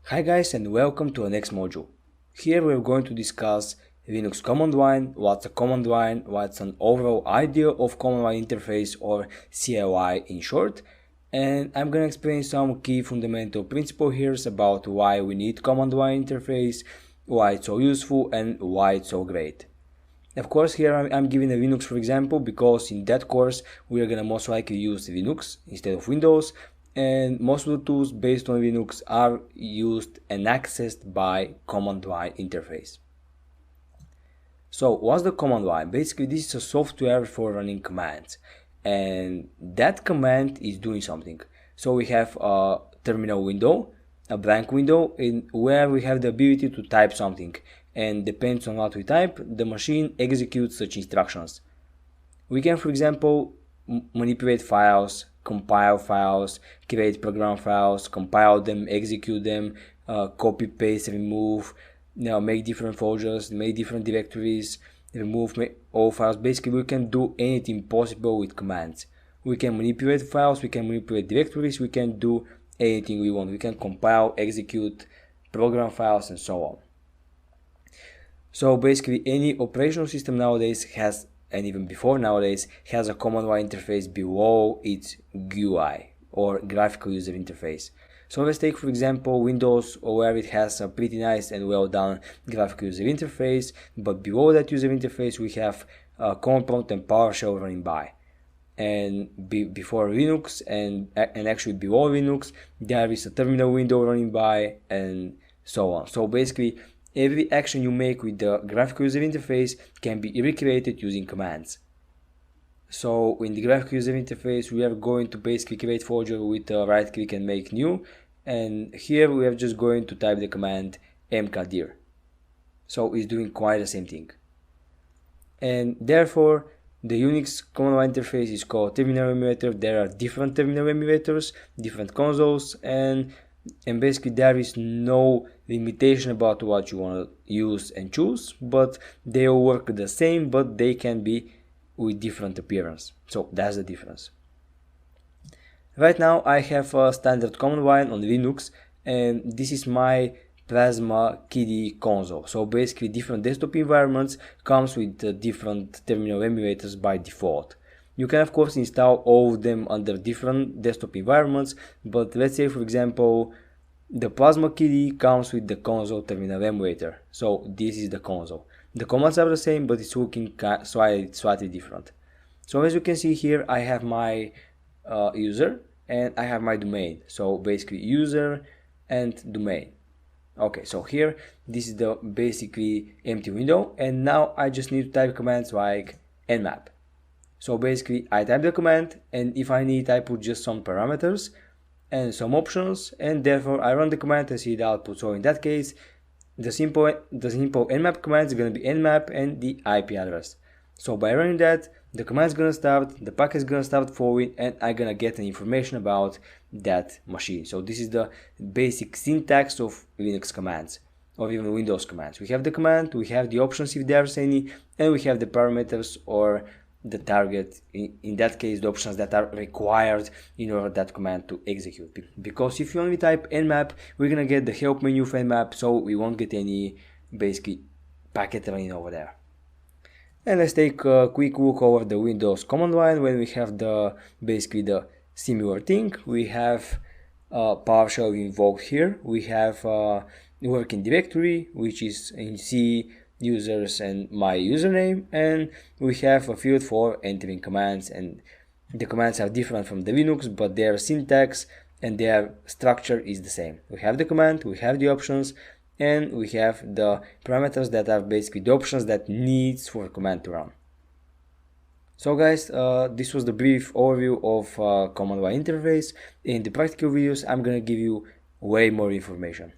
Hi guys and welcome to the next module. Here we're going to discuss Linux command line, what's a command line, what's an overall idea of command line interface or CLI in short, and I'm gonna explain some key fundamental principles here about why we need command line interface, why it's so useful and why it's so great. Of course here I'm giving a Linux for example because in that course we are gonna most likely use Linux instead of Windows, and most of the tools based on Linux are used and accessed by command line interface. So what's the command line? Basically this is a software for running commands, and that command is doing something. So we have a terminal window, a blank window in where we have the ability to type something, and depends on what we type, the machine executes such instructions. We can, for example, manipulate files, compile files, create program files, compile them, execute them, copy, paste, remove, make different folders, make different directories, remove all files. Basically, we can do anything possible with commands. We can manipulate files, we can manipulate directories, we can do anything we want. We can compile, execute program files, and so on. So basically, any operational system nowadays has, and even before nowadays, has a command line interface below its GUI or graphical user interface. So let's take for example Windows, where it has a pretty nice and well done graphical user interface, but below that user interface we have command prompt and PowerShell running by. And before Linux and actually below Linux there is a terminal window running by, and so on. So basically every action you make with the graphical user interface can be recreated using commands. So in the graphical user interface we are going to basically create folder with right click and make new, and here we are just going to type the command mkdir. So it's doing quite the same thing. And therefore the Unix command line interface is called terminal emulator. There are different terminal emulators, different consoles, and basically there is no limitation about what you want to use and choose, but they all work the same, but they can be with different appearance. So that's the difference. Right now I have a standard command line on Linux, and this is my Plasma KDE console. So basically different desktop environments comes with different terminal emulators by default. You can of course install all of them under different desktop environments, but let's say for example the Plasma KDE comes with the console terminal emulator. So this is the console. The commands are the same, but it's looking slightly different. So as you can see here I have my user and I have my domain. So basically user and domain. Okay, so here this is the basically empty window, and now I just need to type commands like nmap. So basically I type the command, and if I need I put just some parameters and some options, and therefore I run the command and see the output. So in that case the simple nmap command is going to be nmap and the IP address. So by running that, the command is going to start, the packet is going to start following, and I'm going to get an information about that machine. So this is the basic syntax of Linux commands or even Windows commands. We have the command, we have the options if there's any, and we have the parameters or the target, in that case the options that are required in order that command to execute. Because if you only type nmap, we're gonna get the help menu of nmap, so we won't get any basically packet running over there. And let's take a quick look over the Windows command line. When we have the basically the similar thing, we have PowerShell invoked here. We have working directory, which is in C, users and my username, and we have a field for entering commands, and the commands are different from the Linux, but their syntax and their structure is the same. We have the command, we have the options, and we have the parameters that are basically the options that needs for a command to run. So guys, this was the brief overview of command line interface. In the practical videos I'm gonna give you way more information.